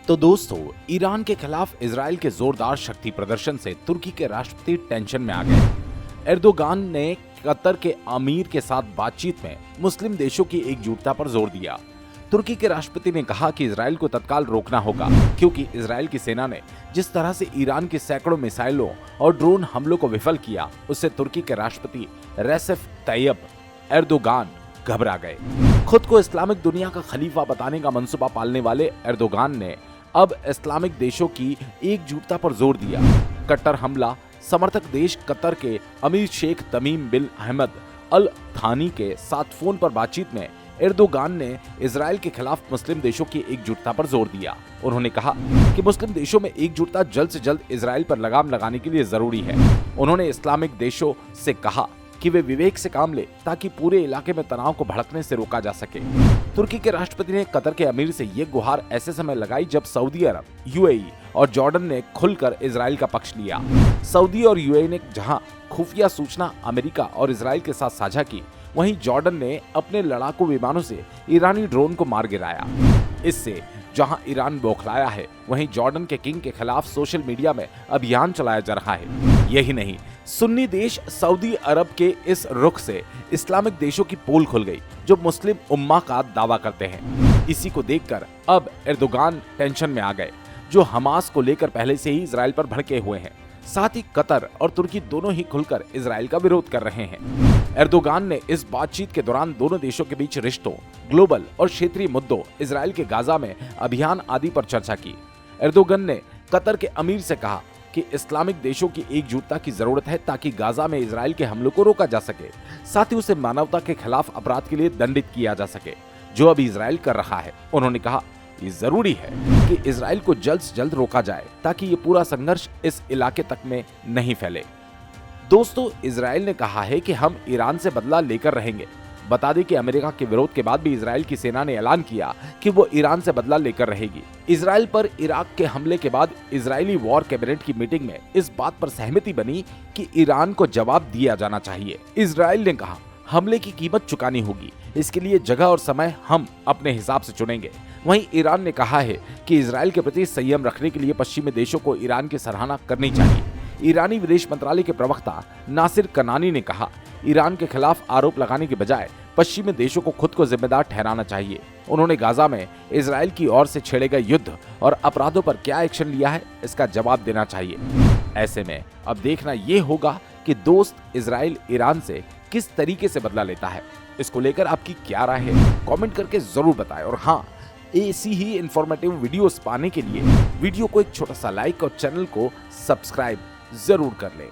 तो दोस्तों, ईरान के खिलाफ इजराइल के जोरदार शक्ति प्रदर्शन से तुर्की के राष्ट्रपति टेंशन में आ गए। एर्दोगान ने कतर के अमीर के साथ बातचीत में मुस्लिम देशों की एकजुटता पर जोर दिया। तुर्की के राष्ट्रपति ने कहा कि इजराइल को तत्काल रोकना होगा, क्योंकि इजराइल की सेना ने जिस तरह से ईरान के सैकड़ों मिसाइलों और ड्रोन हमलों को विफल किया, उससे तुर्की के राष्ट्रपति रेसेप तैयब एर्दोगान घबरा गए। खुद को इस्लामिक दुनिया का खलीफा बताने का मंसूबा पालने वाले एर्दोगान ने अब इस्लामिक देशों की एकजुटता पर जोर दिया। कट्टर हमला समर्थक देश कतर के अमीर शेख तमीम बिन अहमद अल थानी के साथ फोन पर बातचीत में एर्दोगान ने इजराइल के खिलाफ मुस्लिम देशों की एकजुटता पर जोर दिया। उन्होंने कहा कि मुस्लिम देशों में एकजुटता जल्द से जल्द इजराइल पर लगाम लगाने के लिए जरूरी है। उन्होंने इस्लामिक देशों से कहा कि वे विवेक से काम ले, ताकि पूरे इलाके में तनाव को भड़कने से रोका जा सके। तुर्की के राष्ट्रपति ने कतर के अमीर से ये गुहार ऐसे समय लगाई जब सऊदी अरब, यूएई और जॉर्डन ने खुलकर इजराइल का पक्ष लिया। सऊदी और यूएई ने जहां खुफिया सूचना अमेरिका और इजराइल के साथ साझा की, वहीं जॉर्डन ने अपने लड़ाकू विमानों से ईरानी ड्रोन को मार गिराया। इससे जहां ईरान बौखलाया है, वहीं जॉर्डन के किंग के खिलाफ सोशल मीडिया में अभियान चलाया जा रहा है। यही नहीं, सुन्नी देश सऊदी अरब के इस रुख से इस्लामिक देशों की पोल खुल गई, जो मुस्लिम उम्मा का दावा करते हैं। इसी को देखकर अब एर्दोगान टेंशन में आ गए, जो हमास को लेकर पहले से ही इजराइल पर भड़के हुए हैं। साथ ही कतर और तुर्की दोनों ही खुलकर इजराइल का विरोध कर रहे हैं। एर्दोगान ने इस बातचीत के दौरान दोनों देशों के बीच रिश्तों, ग्लोबल और क्षेत्रीय मुद्दों, इजराइल के गाजा में अभियान आदि पर चर्चा की। एर्दोगान ने कतर के अमीर से कहा कि इस्लामिक देशों की एकजुटता की जरूरत है, ताकि गाजा में इजराइल के हमलों को रोका जा सके। साथ ही उसे मानवता के खिलाफ अपराध के लिए दंडित किया जा सके, जो अभी इजराइल कर रहा है। उन्होंने कहा ये जरूरी है कि इजराइल को जल्द से जल्द रोका जाए, ताकि ये पूरा संघर्ष इस इलाके तक में नहीं फैले। दोस्तों, इजराइल ने कहा है कि हम ईरान से बदला लेकर रहेंगे। बता दें कि अमेरिका के विरोध के बाद भी इजराइल की सेना ने ऐलान किया कि वो ईरान से बदला लेकर रहेगी। इजराइल पर इराक के हमले के बाद इजरायली वॉर कैबिनेट की मीटिंग में इस बात पर सहमति बनी कि ईरान को जवाब दिया जाना चाहिए। इजराइल ने कहा हमले की कीमत चुकानी होगी, इसके लिए जगह और समय हम अपने हिसाब से चुनेंगे। वहीं ईरान ने कहा है कि इजराइल के प्रति संयम रखने के लिए पश्चिमी देशों को ईरान की सराहना करनी चाहिए। ईरानी विदेश मंत्रालय के प्रवक्ता नासिर कनानी ने कहा, ईरान के खिलाफ आरोप लगाने के बजाय पश्चिमी देशों को खुद को जिम्मेदार ठहराना चाहिए। उन्होंने गाजा में इजराइल की ओर से छेड़े गए युद्ध और अपराधों पर क्या एक्शन लिया है, इसका जवाब देना चाहिए। ऐसे में अब देखना ये होगा कि दोस्त इजराइल ईरान से किस तरीके से बदला लेता है। इसको लेकर आपकी क्या राय है, कमेंट करके जरूर बताएं। और हाँ, ऐसी ही इंफॉर्मेटिव वीडियोस पाने के लिए वीडियो को एक छोटा सा लाइक और चैनल को सब्सक्राइब जरूर कर लें।